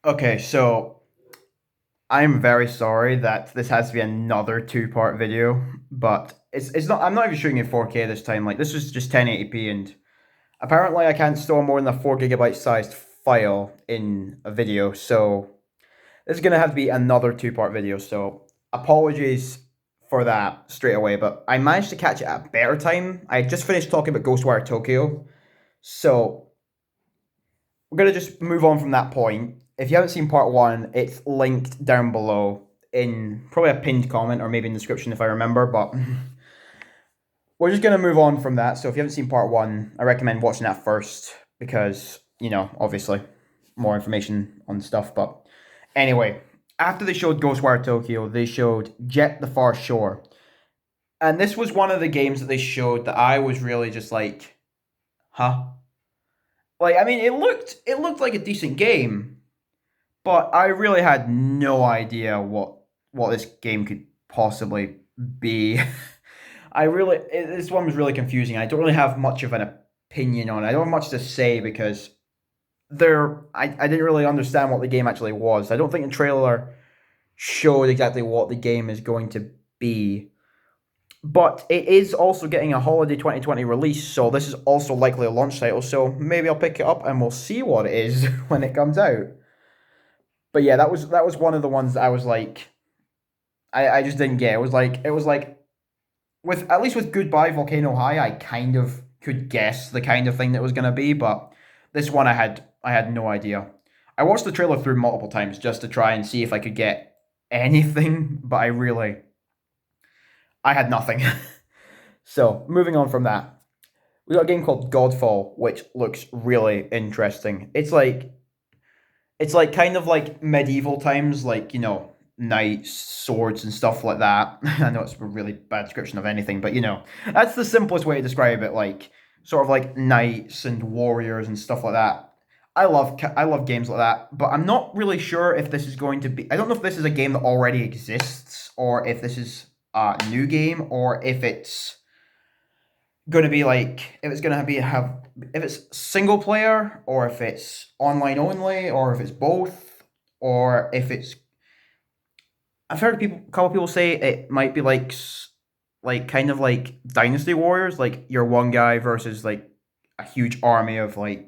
Okay, so I'm very sorry that this has to be another two-part video, but it's not. I'm not even shooting in 4K this time. Like this is just 1080p, and apparently I can't store more than a 4 GB sized file in a video. So this is gonna have to be another two-part video. So apologies for that straight away, but I managed to catch it at a better time. I just finished talking about Ghostwire Tokyo, so we're gonna just move on from that point. If you haven't seen part one, it's linked down below in probably a pinned comment or maybe in the description if I remember. But we're just gonna move on from that. So if you haven't seen part one, I recommend watching that first because obviously more information on stuff. But anyway, after they showed Ghostwire Tokyo, they showed Jet the Far Shore, and this was one of the games that they showed that I was really just like, huh? Like, I mean, it looked like a decent game, but I really had no idea what this game could possibly be. This one was really confusing. I don't really have much of an opinion on it. I don't have much to say because I didn't really understand what the game actually was. I don't think the trailer showed exactly what the game is going to be. But it is also getting a holiday 2020 release, so this is also likely a launch title. So maybe I'll pick it up and we'll see what it is when it comes out. But yeah, that was one of the ones that I was like, I just didn't get. It was like with at least with Goodbye Volcano High, I kind of could guess the kind of thing that was gonna be, but this one I had no idea. I watched the trailer through multiple times just to try and see if I could get anything, but I had nothing. So moving on from that, we got a game called Godfall, which looks really interesting. It's like kind of like medieval times, like knights, swords, and stuff like that. I know it's a really bad description of anything, but that's the simplest way to describe it. Like sort of like knights and warriors and stuff like that. I love games like that, but I'm not really sure if this is going to be. I don't know if this is a game that already exists, or if this is a new game, or if it's going to be like if it's going to be have if it's single player, or if it's online only, or if it's both, or if it's. I've heard a couple people say it might be like kind of like Dynasty Warriors, like you're one guy versus like a huge army of like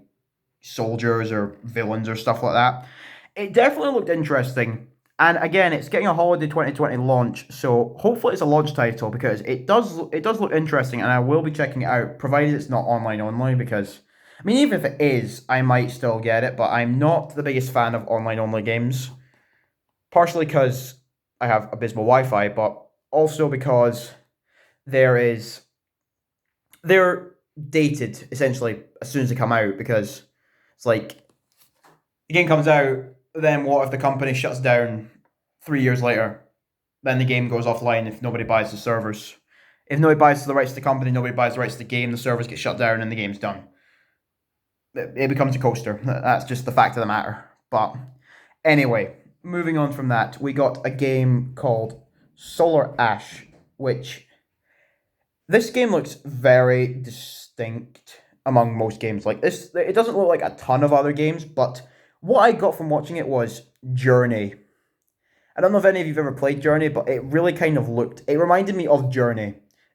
soldiers or villains or stuff like that. It definitely looked interesting. And again, it's getting a holiday 2020 launch, so hopefully it's a launch title because it does look interesting, and I will be checking it out, provided it's not online only. Because I mean, even if it is, I might still get it, but I'm not the biggest fan of online only games. Partially because I have abysmal Wi-Fi, but also because there is they're dated essentially as soon as they come out because it's like the game comes out, then what if the company shuts down 3 years later? Then the game goes offline if nobody buys the servers. If nobody buys the rights to the company, nobody buys the rights to the game, the servers get shut down and the game's done. It becomes a coaster. That's just the fact of the matter. But anyway, moving on from that, we got a game called Solar Ash, which this game looks very distinct among most games. Like this, it doesn't look like a ton of other games, but what I got from watching it was Journey. I don't know if any of you've ever played Journey, but it really kind of looked. It reminded me of Journey.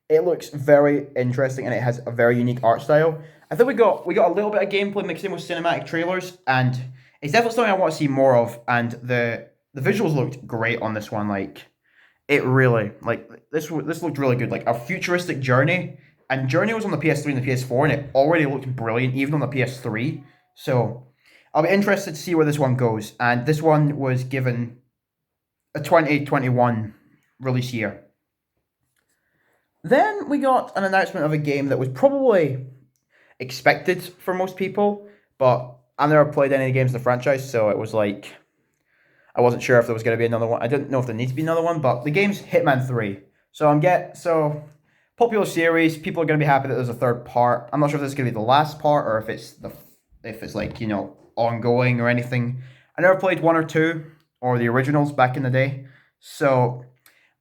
It looks very interesting and it has a very unique art style. I think we got a little bit of gameplay mixed in with cinematic trailers, and it's definitely something I want to see more of. And the visuals looked great on this one. Like it really like this looked really good. Like a futuristic Journey, and Journey was on the PS3 and the PS4, and it already looked brilliant even on the PS3. So I'll be interested to see where this one goes. And this one was given a 2021 release year. Then we got an announcement of a game that was probably expected for most people, but I've never played any games in the franchise, so it was like I wasn't sure if there was going to be another one. I didn't know if there needs to be another one, but the game's Hitman 3. So popular series. People are going to be happy that there's a third part. I'm not sure if this is going to be the last part or if it's like ongoing or anything. I never played one or two or the originals back in the day, so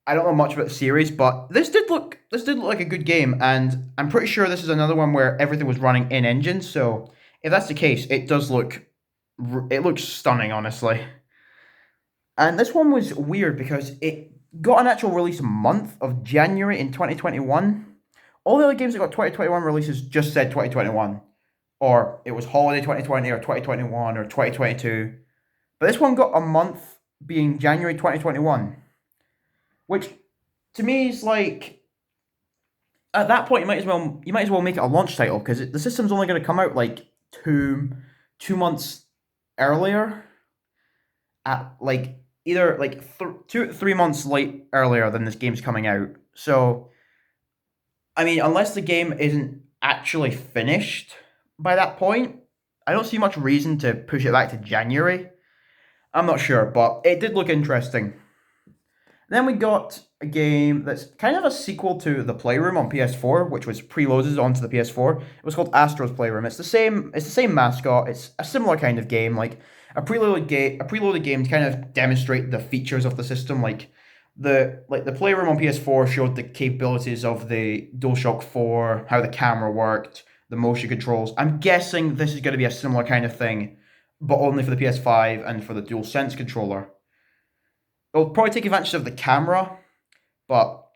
I don't know much about the series. But this did look like a good game, and I'm pretty sure this is another one where everything was running in engine. So if that's the case, it does look It looks stunning, honestly. And this one was weird because it got an actual release month of January in 2021. All the other games that got 2021 releases just said 2021, or it was holiday 2020, or 2021, or 2022. But this one got a month being January 2021, which to me is like, at that point you might as well make it a launch title because the system's only going to come out like two months earlier, at like either like 2 3 months late earlier than this game's coming out. So I mean, unless the game isn't actually finished by that point, I don't see much reason to push it back to January. I'm not sure, but it did look interesting. Then we got a game that's kind of a sequel to the Playroom on PS4, which was preloaded onto the PS4. It was called Astro's Playroom. It's the same. It's the same mascot. It's a similar kind of game, like a preloaded game to kind of demonstrate the features of the system. Like the Playroom on PS4 showed the capabilities of the DualShock 4, how the camera worked, the motion controls. I'm guessing this is going to be a similar kind of thing, but only for the PS5 and for the DualSense controller. It'll probably take advantage of the camera, but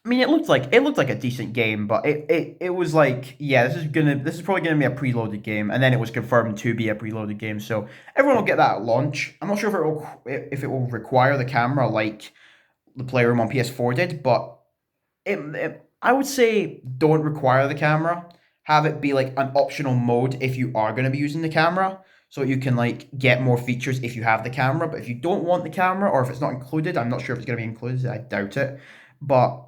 I mean, it looked like a decent game, but it was like, yeah, this is probably gonna be a preloaded game, and then it was confirmed to be a preloaded game, so everyone will get that at launch. I'm not sure if it will require the camera like the Playroom on PS4 did, but I would say don't require the camera. Have it be like an optional mode if you are going to be using the camera, so you can like get more features if you have the camera. But if you don't want the camera, or if it's not included, I'm not sure if it's going to be included. I doubt it. But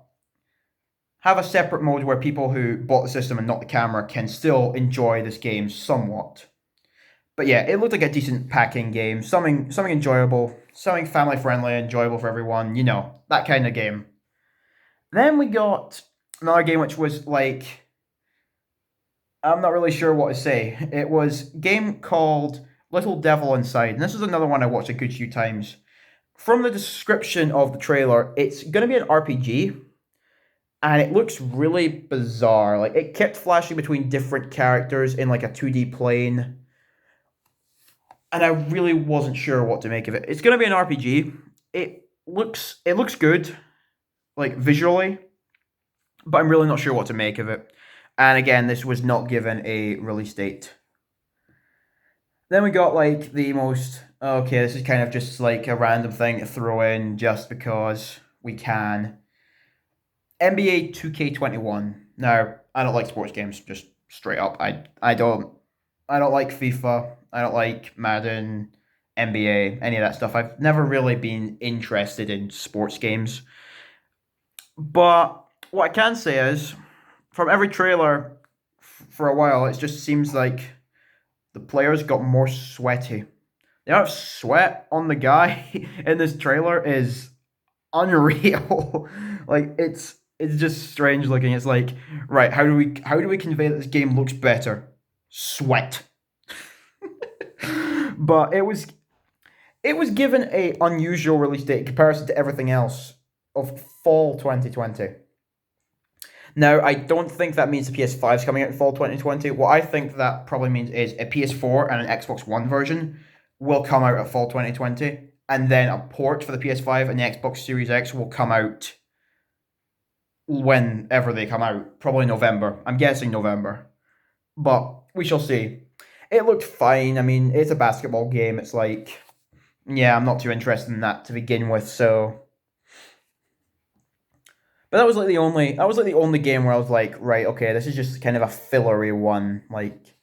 have a separate mode where people who bought the system and not the camera can still enjoy this game somewhat. But yeah, it looked like a decent packing game, something enjoyable, something family friendly, enjoyable for everyone. That kind of game. Then we got another game which was like, I'm not really sure what to say. It was a game called Little Devil Inside, and this is another one I watched a good few times. From the description of the trailer, it's going to be an RPG, and it looks really bizarre. Like it kept flashing between different characters in like a 2D plane, and I really wasn't sure what to make of it. It's going to be an RPG. It looks good, like visually, but I'm really not sure what to make of it. And again, this was not given a release date. Then we got like the most, okay, this is kind of just like a random thing to throw in just because we can. NBA 2K21. Now, I don't like sports games, just straight up. I don't like FIFA. I don't like Madden, NBA, any of that stuff. I've never really been interested in sports games. But what I can say is, from every trailer for a while, it just seems like the players got more sweaty. The amount of sweat on the guy in this trailer is unreal. Like it's just strange looking. It's like, right, how do we convey that this game looks better? Sweat. But it was given a unusual release date in comparison to everything else of fall 2020. Now, I don't think that means the PS5 is coming out in fall 2020. What I think that probably means is a PS4 and an Xbox One version will come out at fall 2020, and then a port for the PS5 and the Xbox Series X will come out whenever they come out, probably November. I'm guessing November, but we shall see. It looked fine. I mean, it's a basketball game. It's like, yeah, I'm not too interested in that to begin with, so. But that was like the only game where I was like, right, okay, this is just kind of a fillery one. Like,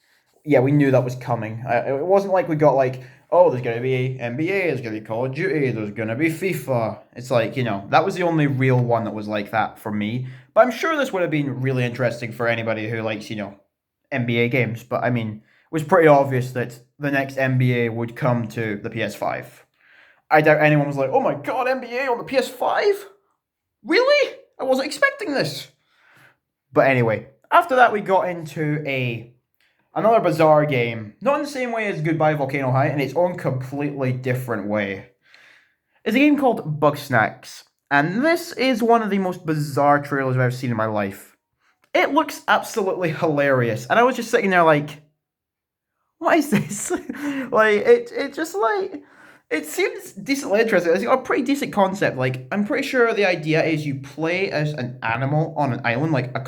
yeah, we knew that was coming. It wasn't like we got like, oh, there's gonna be NBA, there's gonna be Call of Duty, there's gonna be FIFA. It's like, that was the only real one that was like that for me. But I'm sure this would have been really interesting for anybody who likes, NBA games. But I mean, it was pretty obvious that the next NBA would come to the PS5. I doubt anyone was like, oh my god, NBA on the PS5? Really? I wasn't expecting this. But anyway, after that we got into another bizarre game. Not in the same way as Goodbye Volcano High, in its own completely different way. It's a game called Bugsnax. And this is one of the most bizarre trailers I've ever seen in my life. It looks absolutely hilarious. And I was just sitting there like, what is this? Like it just like it seems decently interesting. It's got a pretty decent concept. Like I'm pretty sure the idea is you play as an animal on an island, like a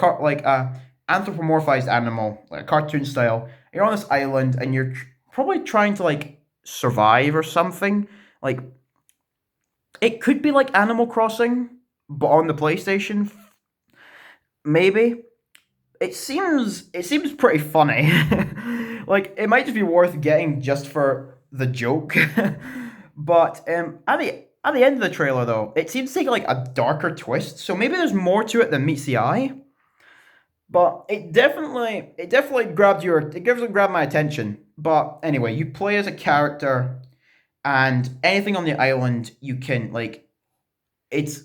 anthropomorphized animal, like a cartoon style. You're on this island and you're probably trying to like survive or something. Like it could be like Animal Crossing, but on the PlayStation, maybe. It seems pretty funny. Like it might just be worth getting just for the joke. But at the end of the trailer though, it seems to take like a darker twist. So maybe there's more to it than meets the eye. But it definitely grabbed my attention. But anyway, you play as a character, and anything on the island you can like it's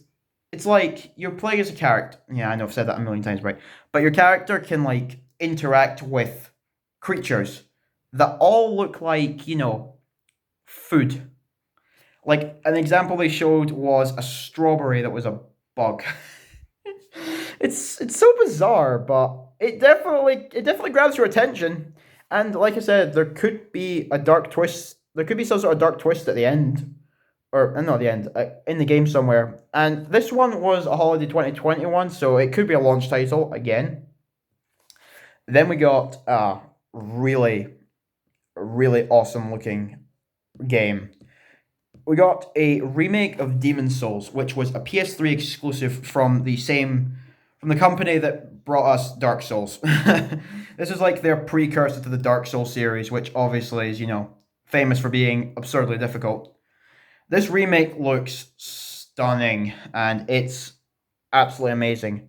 it's like you're playing as a character. Yeah, I know I've said that a million times, right? But your character can like interact with creatures that all look like, food. Like an example they showed was a strawberry that was a bug. It's so bizarre, but it definitely grabs your attention. And like I said, there could be a dark twist. There could be some sort of dark twist at the end, or not the end, in the game somewhere. And this one was a holiday 2021, so it could be a launch title again. Then we got a really, really awesome looking game. We got a remake of Demon's Souls, which was a PS3 exclusive from the company that brought us Dark Souls. This is like their precursor to the Dark Souls series, which obviously is, famous for being absurdly difficult. This remake looks stunning and it's absolutely amazing.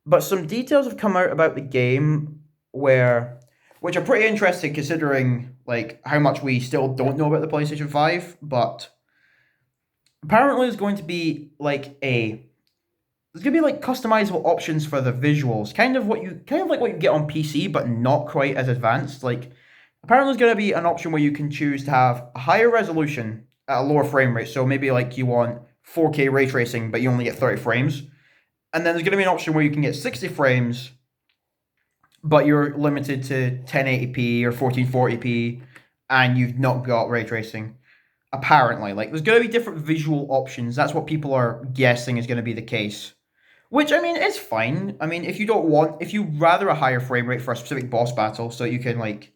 But some details have come out about the game which are pretty interesting considering like how much we still don't know about the PlayStation 5, but apparently there's gonna be like customizable options for the visuals, kind of like what you get on PC, but not quite as advanced. Like apparently there's gonna be an option where you can choose to have a higher resolution at a lower frame rate. So maybe like you want 4K ray tracing, but you only get 30 frames. And then there's gonna be an option where you can get 60 frames, but you're limited to 1080p or 1440p, and you've not got ray tracing. Apparently, like there's going to be different visual options. That's what people are guessing is going to be the case. Which I mean is fine. I mean, if you rather a higher frame rate for a specific boss battle, so you can like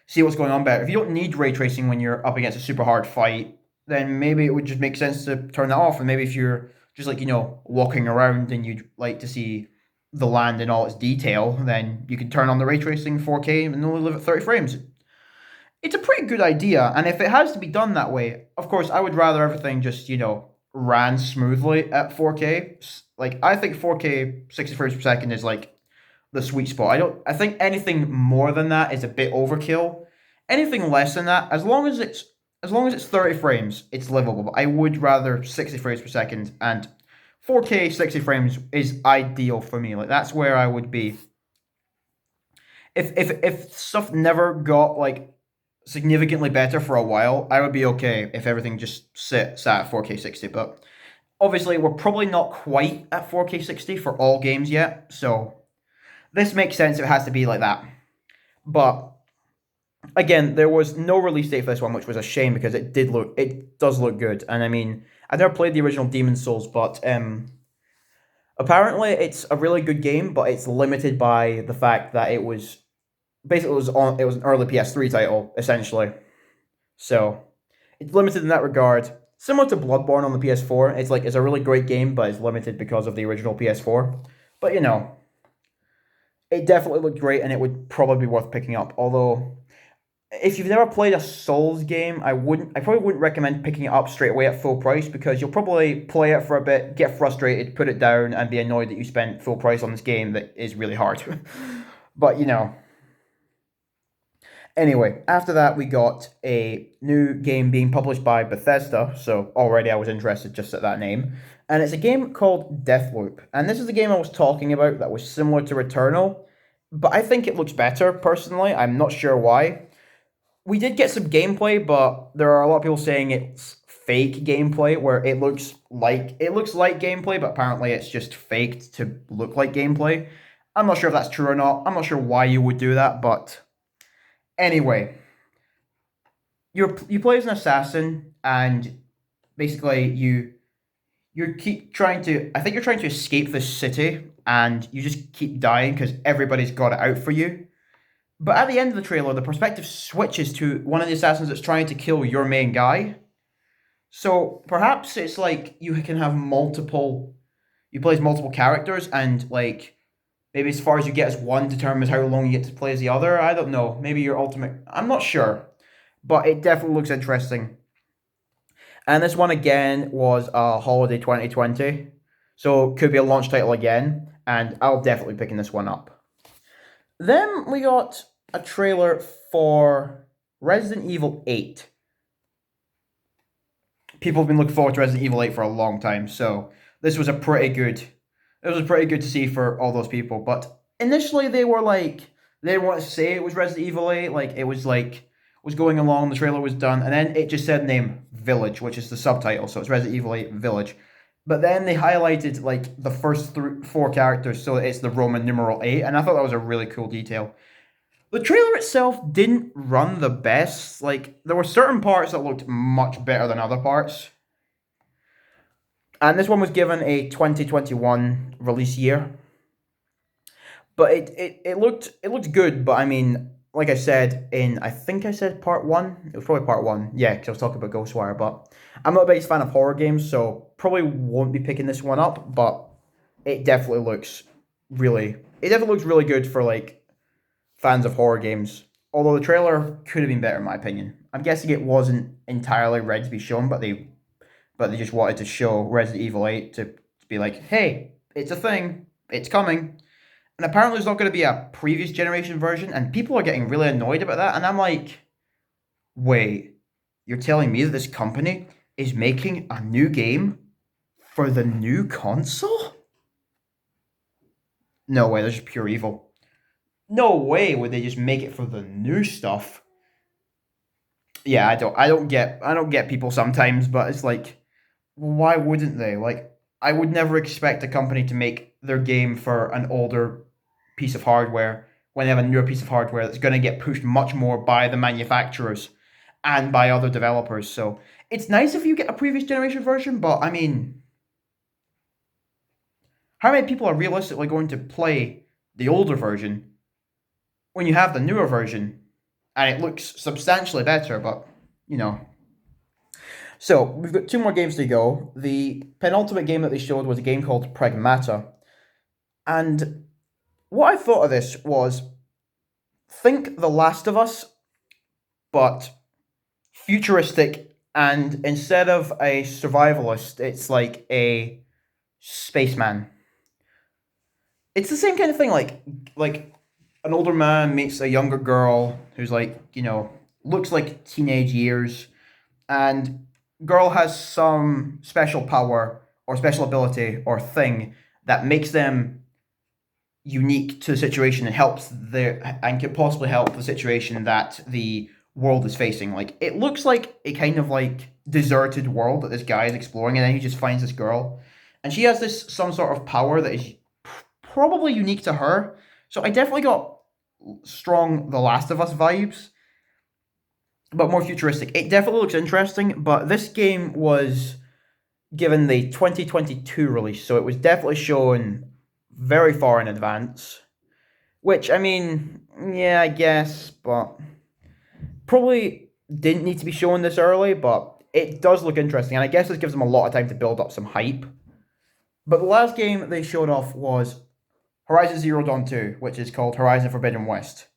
see what's going on better. If you don't need ray tracing when you're up against a super hard fight, then maybe it would just make sense to turn that off. And maybe if you're just like walking around and you'd like to see the land in all its detail, then you can turn on the ray tracing 4K and only live at 30 frames. It's a pretty good idea, and if it has to be done that way, of course, I would rather everything just, ran smoothly at 4K. Like, I think 4K 60 frames per second is like the sweet spot. I think anything more than that is a bit overkill. Anything less than that, as long as it's 30 frames, it's livable. But I would rather 60 frames per second, and 4K 60 frames is ideal for me. Like that's where I would be. If stuff never got like significantly better for a while, I would be okay if everything just sat at 4K 60. But obviously, we're probably not quite at 4K 60 for all games yet, so this makes sense. It has to be like that. But again, there was no release date for this one, which was a shame because it does look good. And I mean, I never played the original Demon Souls, but apparently it's a really good game, but it's limited by the fact that it was an early PS3 title essentially. So it's limited in that regard. Similar to Bloodborne on the PS4, it's a really great game, but it's limited because of the original PS4. But it definitely looked great, and it would probably be worth picking up. Although, if you've never played a Souls game, I probably wouldn't recommend picking it up straight away at full price because you'll probably play it for a bit, get frustrated, put it down, and be annoyed that you spent full price on this game that is really hard. But anyway, after that, we got a new game being published by Bethesda, so already I was interested just at that name. And it's a game called Deathloop. And this is the game I was talking about that was similar to Returnal, but I think it looks better personally. I'm not sure why. We did get some gameplay, but there are a lot of people saying it's fake gameplay where it looks like gameplay, but apparently it's just faked to look like gameplay. I'm not sure if that's true or not. I'm not sure why you would do that, but anyway, you play as an assassin, and basically you keep trying to. I think you're trying to escape this city, and you just keep dying because everybody's got it out for you. But at the end of the trailer, the perspective switches to one of the assassins that's trying to kill your main guy. So perhaps it's like you can have multiple. You play as multiple characters, and like maybe as far as you get as one determines how long you get to play as the other. I don't know. Maybe your ultimate. I'm not sure, but it definitely looks interesting. And this one again was a holiday 2020, so could be a launch title again. And I'll definitely be picking this one up. Then we got a trailer for Resident Evil 8. People have been looking forward to Resident Evil 8 for a long time, so this was a pretty good. It was pretty good to see for all those people. But initially, they were like they didn't want to say it was Resident Evil 8. Like it was was going along. The trailer was done, and then it just said name Village, which is the subtitle. So it's Resident Evil 8 Village. But then they highlighted like the first four characters, so it's the Roman numeral 8, and I thought that was a really cool detail. The trailer itself didn't run the best. Like there were certain parts that looked much better than other parts. And this one was given a 2021 release year. But it looked good, but I mean, like I said in I think I said part one. It was probably part one. Yeah, because I was talking about Ghostwire, but I'm not a biggest fan of horror games, so probably won't be picking this one up, but it definitely looks really good for like fans of horror games. Although the trailer could have been better in my opinion. I'm guessing it wasn't entirely ready to be shown, but they just wanted to show Resident Evil 8 to be like, hey, it's a thing, it's coming. And apparently there's not going to be a previous generation version, and people are getting really annoyed about that. And I'm like, wait, you're telling me that this company is making a new game for the new console? No way, that's just pure evil. No way would they just make it for the new stuff. Yeah, I don't get people sometimes, but it's like, why wouldn't they? Like, I would never expect a company to make their game for an older piece of hardware when they have a newer piece of hardware that's going to get pushed much more by the manufacturers and by other developers. So it's nice if you get a previous generation version, but I mean, how many people are realistically going to play the older version when you have the newer version and it looks substantially better? But you know. So we've got two more games to go. The penultimate game that they showed was a game called Pragmata. And what I thought of this was think The Last of Us, but futuristic, and instead of a survivalist, it's like a spaceman. It's the same kind of thing, like an older man meets a younger girl who's like, looks like teenage years, and girl has some special power or special ability or thing that makes them unique to the situation and and can possibly help the situation that the world is facing. Like it looks like a kind of like deserted world that this guy is exploring, and then he just finds this girl, and she has this some sort of power that is probably unique to her. So I definitely got strong The Last of Us vibes, but more futuristic. It definitely looks interesting, but this game was given the 2022 release, so it was definitely shown very far in advance. Which, I mean, yeah, I guess, but probably didn't need to be shown this early, but it does look interesting, and I guess this gives them a lot of time to build up some hype. But the last game they showed off was Horizon Zero Dawn 2, which is called Horizon Forbidden West.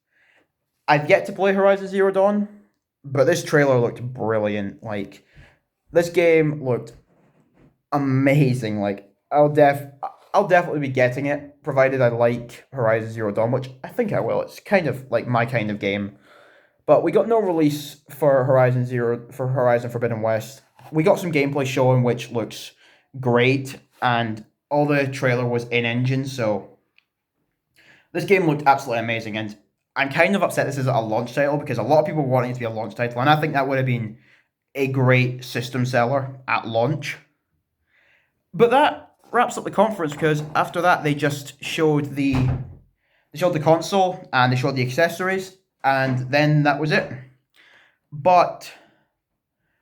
I've yet to play Horizon Zero Dawn, but this trailer looked brilliant. Like, this game looked amazing. Like, I'll definitely be getting it, provided I like Horizon Zero Dawn, which I think I will. It's kind of like my kind of game. But we got no release for Horizon Forbidden West. We got some gameplay showing, which looks great, and all the trailer was in engine, so this game looked absolutely amazing, and I'm kind of upset this isn't a launch title because a lot of people wanted it to be a launch title, and I think that would have been a great system seller at launch. But that wraps up the conference because after that they just showed the console and they showed the accessories, and then that was it. But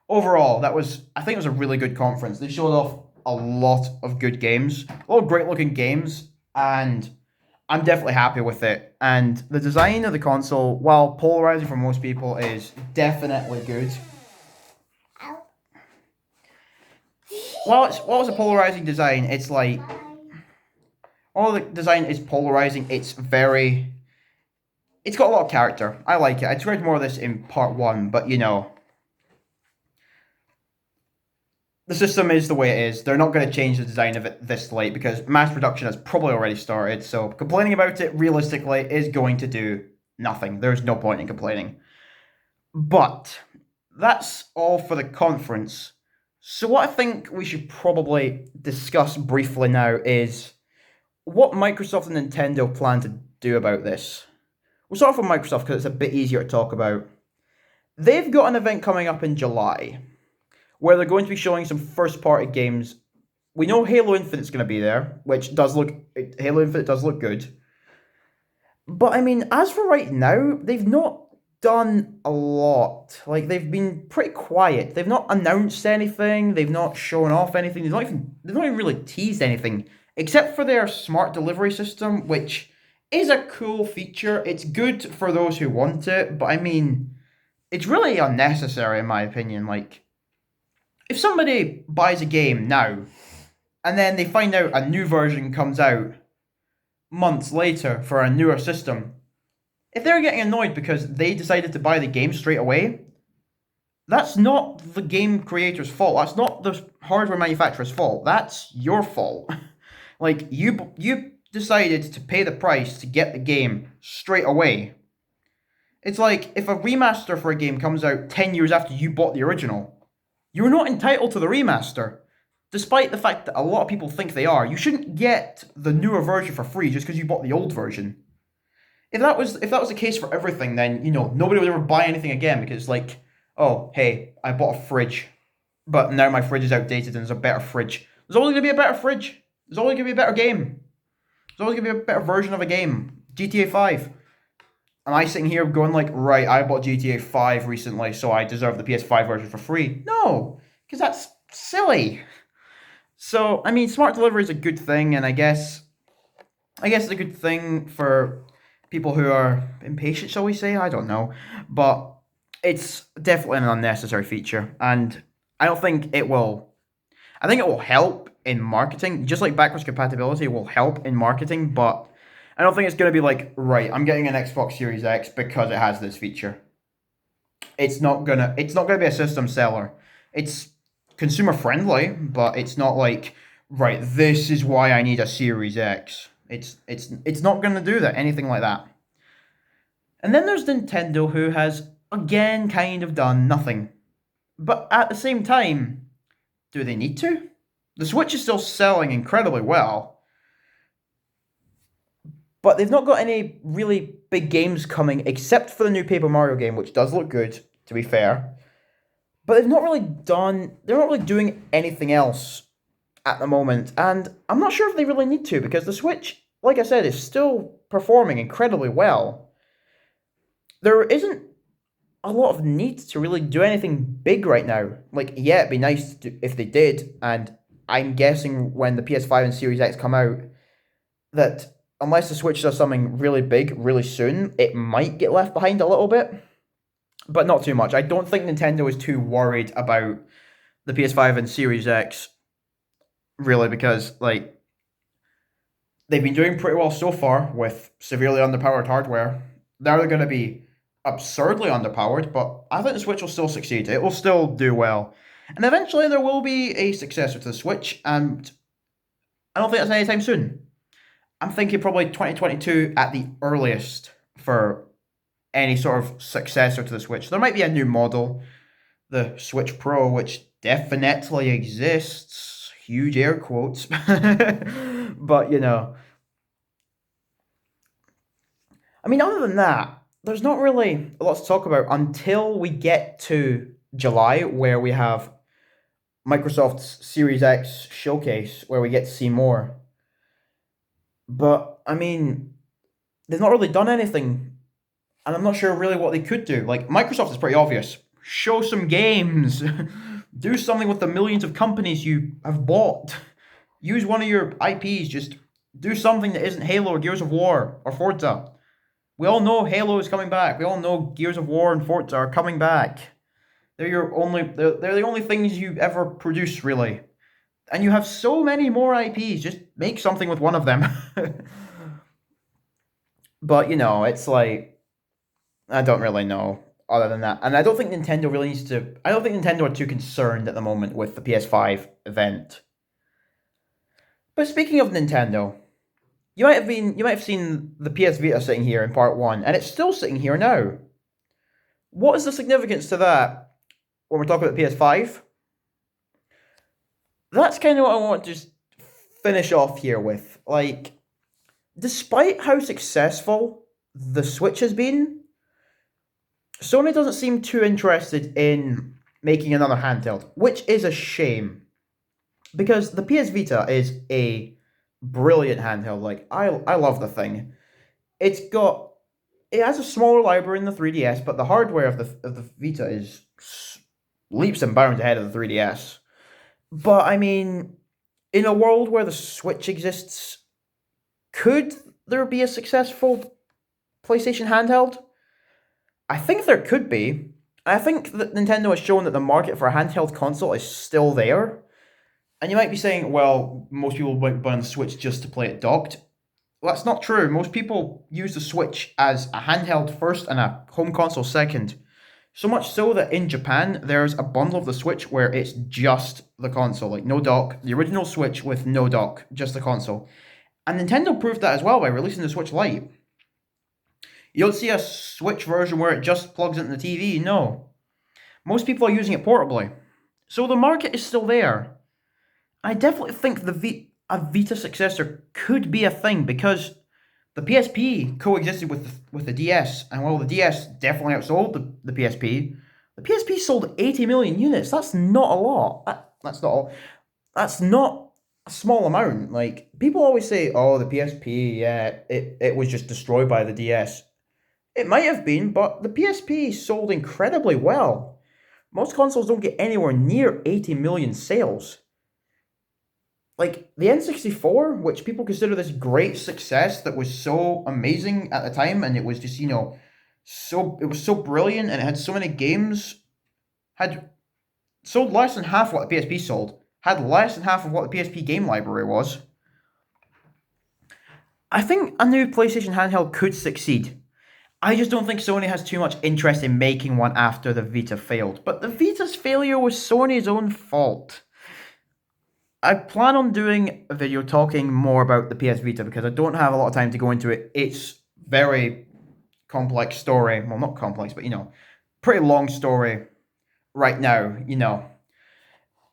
overall, I think it was a really good conference. They showed off a lot of good games, a lot of great looking games, and I'm definitely happy with it. And the design of the console, while polarizing for most people, is definitely good. While it's a polarizing design, it's like all the design is polarizing. It's got a lot of character. I like it. I tried more of this in part one, but the system is the way it is. They're not going to change the design of it this late because mass production has probably already started. So complaining about it realistically is going to do nothing. There's no point in complaining. But that's all for the conference. So what I think we should probably discuss briefly now is what Microsoft and Nintendo plan to do about this. We'll start off with Microsoft because it's a bit easier to talk about. They've got an event coming up in July where they're going to be showing some first party games. We know Halo Infinite's going to be there, Halo Infinite does look good. But I mean, as for right now, they've not done a lot. Like they've been pretty quiet. They've not announced anything. They've not shown off anything. They've not even really teased anything except for their smart delivery system, which is a cool feature. It's good for those who want it, but I mean, it's really unnecessary in my opinion. Like if somebody buys a game now and then they find out a new version comes out months later for a newer system, if they're getting annoyed because they decided to buy the game straight away, that's not the game creator's fault. That's not the hardware manufacturer's fault. That's your fault. Like you decided to pay the price to get the game straight away. It's like if a remaster for a game comes out 10 years after you bought the original, you're not entitled to the remaster. Despite the fact that a lot of people think they are, you shouldn't get the newer version for free just because you bought the old version. If that was the case for everything, then nobody would ever buy anything again because like, oh hey, I bought a fridge, but now my fridge is outdated and there's a better fridge. There's always gonna be a better fridge. There's always gonna be a better game. There's always gonna be a better version of a game. GTA 5. Am I sitting here going like, right, I bought GTA 5 recently, so I deserve the PS5 version for free? No, because that's silly. So I mean, smart delivery is a good thing, and I guess it's a good thing for people who are impatient, shall we say? I don't know, but it's definitely an unnecessary feature, and I don't think it will. I think it will help in marketing, just like backwards compatibility will help in marketing, but I don't think it's going to be like, right, I'm getting an Xbox Series X because it has this feature. It's not gonna be a system seller. It's consumer friendly, but it's not like, right, this is why I need a Series X. It's not gonna do that, anything like that. And then there's Nintendo who has again kind of done nothing. But at the same time, do they need to? The Switch is still selling incredibly well, but they've not got any really big games coming except for the new Paper Mario game, which does look good, to be fair. But they're not really doing anything else at the moment, and I'm not sure if they really need to because the Switch, like I said, is still performing incredibly well. There isn't a lot of need to really do anything big right now. Like, yeah, it'd be nice if they did, and I'm guessing when the PS5 and Series X come out, that unless the Switch does something really big really soon, it might get left behind a little bit, but not too much. I don't think Nintendo is too worried about the PS5 and Series X, really, because, like, they've been doing pretty well so far with severely underpowered hardware. Now they're going to be absurdly underpowered, but I think the Switch will still succeed. It will still do well. And eventually there will be a successor to the Switch, and I don't think that's anytime soon. I'm thinking probably 2022 at the earliest for any sort of successor to the Switch. There might be a new model, the Switch Pro, which definitely exists. Huge air quotes. But, I mean, other than that, there's not really a lot to talk about until we get to July, where we have Microsoft's Series X showcase, where we get to see more. But, I mean, they've not really done anything, and I'm not sure really what they could do. Like, Microsoft is pretty obvious. show some games. Do something with the millions of companies you have bought. Use one of your IPs. Just do something that isn't Halo or Gears of War or Forza. We all know Halo is coming back. We all know Gears of War and Forza are coming back. They're the only things you ever produce, really. And you have so many more IPs. Just make something with one of them. But it's like I don't really know other than that. And I don't think Nintendo really needs to. I don't think Nintendo are too concerned at the moment with the PS5 event. But speaking of Nintendo, you might have seen the PS Vita sitting here in part one, and it's still sitting here now. What is the significance to that when we're talking about PS5? That's kind of what I want to just finish off here with. Like, despite how successful the Switch has been, Sony doesn't seem too interested in making another handheld, which is a shame. Because the PS Vita is a brilliant handheld. Like, I love the thing. It has a smaller library than the 3DS, but the hardware of the Vita is leaps and bounds ahead of the 3DS. But I mean, in a world where the Switch exists, could there be a successful PlayStation handheld? I think there could be. I think that Nintendo has shown that the market for a handheld console is still there. And you might be saying, well, most people might buy the Switch just to play it docked. Well, that's not true. Most people use the Switch as a handheld first and a home console second. So much so that in Japan, there's a bundle of the Switch where it's just the console, like no dock, the original Switch with no dock, just the console. And Nintendo proved that as well by releasing the Switch Lite. You don't see a Switch version where it just plugs into the TV, no. Most people are using it portably. So the market is still there. I definitely think a Vita successor could be a thing because the PSP coexisted with the DS, and while the DS definitely outsold the PSP, the PSP sold 80 million units. That's not a lot. That's not a small amount. Like, people always say, oh, the PSP, yeah, it was just destroyed by the DS. It might have been, but the PSP sold incredibly well. Most consoles don't get anywhere near 80 million sales. Like, the N64, which people consider this great success that was so amazing at the time, and it was just, it was so brilliant, and it had so many games, had sold less than half what the PSP sold, had less than half of what the PSP game library was. I think a new PlayStation handheld could succeed. I just don't think Sony has too much interest in making one after the Vita failed. But the Vita's failure was Sony's own fault. I plan on doing a video talking more about the PS Vita because I don't have a lot of time to go into it. It's very complex story. Well, not complex, but pretty long story right now,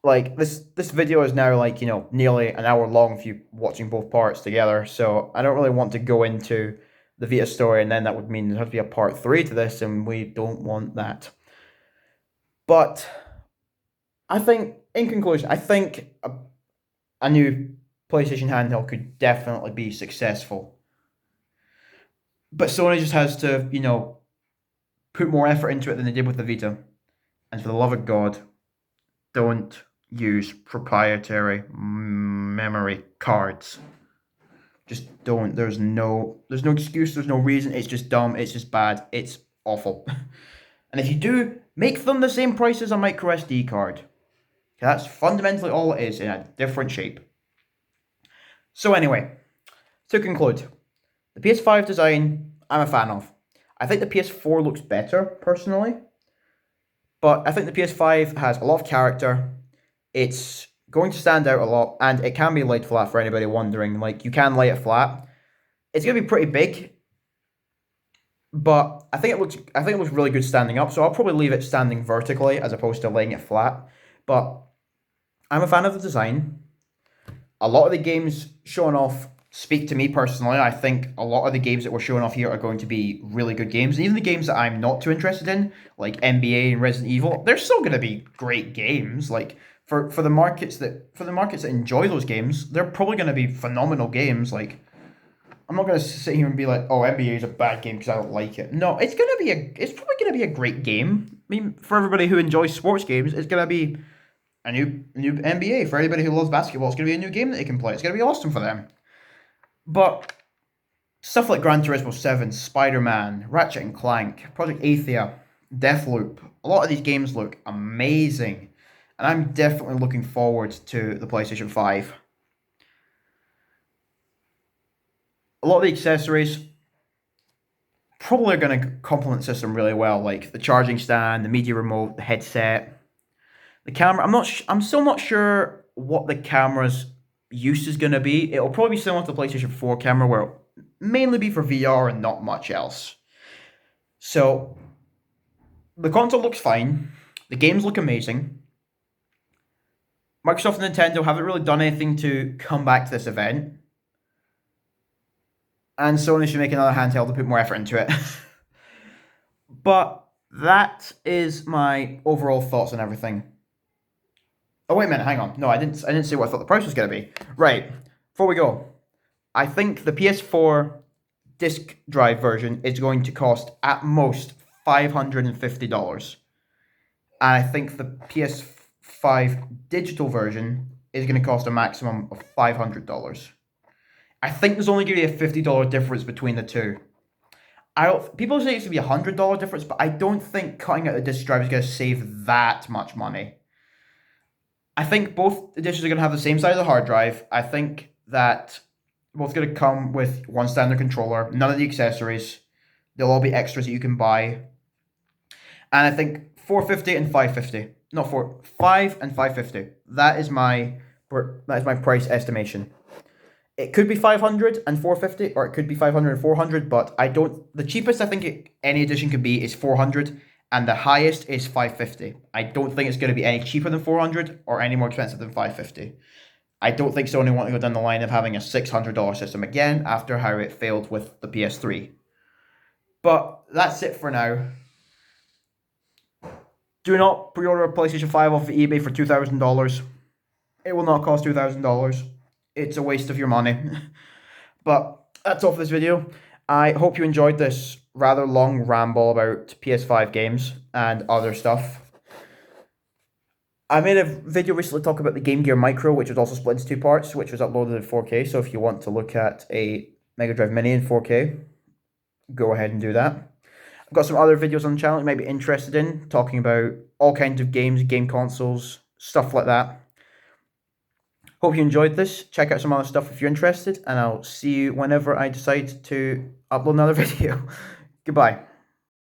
Like, this video is now, like, nearly an hour long if you're watching both parts together. So I don't really want to go into the Vita story, and then that would mean there has to be a part 3 to this, and we don't want that. But I think, in conclusion, I think a new PlayStation handheld could definitely be successful. But Sony just has to, put more effort into it than they did with the Vita. And for the love of God, don't use proprietary memory cards. Just don't. There's no excuse, there's no reason. It's just dumb, it's just bad, it's awful. And if you do, make them the same price as a micro SD card. That's fundamentally all it is in a different shape. So anyway, to conclude, the PS5 design I'm a fan of. I think the PS4 looks better, personally. But I think the PS5 has a lot of character. It's going to stand out a lot, and it can be laid flat for anybody wondering. Like, you can lay it flat. It's going to be pretty big, but I think it looks really good standing up, so I'll probably leave it standing vertically as opposed to laying it flat. But I'm a fan of the design. A lot of the games shown off speak to me personally. I think a lot of the games that we're showing off here are going to be really good games. And even the games that I'm not too interested in, like NBA and Resident Evil, they're still going to be great games. Like, for the markets that enjoy those games, they're probably going to be phenomenal games. Like, I'm not gonna sit here and be like, "Oh, NBA is a bad game because I don't like it." No, it's probably gonna be a great game. I mean, for everybody who enjoys sports games, it's gonna be a new NBA. For anybody who loves basketball, it's gonna be a new game that they can play. It's gonna be awesome for them. But stuff like Gran Turismo 7, Spider Man, Ratchet and Clank, Project Athia, Deathloop, a lot of these games look amazing, and I'm definitely looking forward to the PlayStation 5. A lot of the accessories probably are going to complement the system really well, like the charging stand, the media remote, the headset, the camera. I'm still not sure what the camera's use is going to be. It'll probably be similar to the PlayStation 4 camera, where it'll mainly be for VR and not much else. So the console looks fine. The games look amazing. Microsoft and Nintendo haven't really done anything to come back to this event. And Sony should make another handheld to put more effort into it. But that is my overall thoughts on everything. Oh wait a minute, hang on. No, I didn't say what I thought the price was gonna be. Right. Before we go, I think the PS4 disc drive version is going to cost at most $550. And I think the PS5 digital version is going to cost a maximum of $500. I think there's only going to be a $50 difference between the two. People say it's going to be a $100 difference, but I don't think cutting out the disc drive is going to save that much money. I think both editions are going to have the same size of hard drive. I think that both going to come with one standard controller, none of the accessories. They'll all be extras that you can buy. And I think 450 and 550. Not 5 and 550. That is my price estimation. It could be 500 and 450, or it could be 500 and 400, but the cheapest I think any edition could be is 400, and the highest is 550. I don't think it's going to be any cheaper than 400 or any more expensive than 550. I don't think Sony want to go down the line of having a $600 system again after how it failed with the PS3. But that's it for now. Do not pre-order a PlayStation 5 off of eBay for $2,000. It will not cost $2,000. It's a waste of your money. But that's all for this video. I hope you enjoyed this rather long ramble about PS5 games and other stuff. I made a video recently talking about the Game Gear Micro, which was also split into two parts, which was uploaded in 4K. So if you want to look at a Mega Drive Mini in 4K, go ahead and do that. I've got some other videos on the channel you might be interested in, talking about all kinds of games, game consoles, stuff like that. Hope you enjoyed this. Check out some other stuff if you're interested, and I'll see you whenever I decide to upload another video. Goodbye.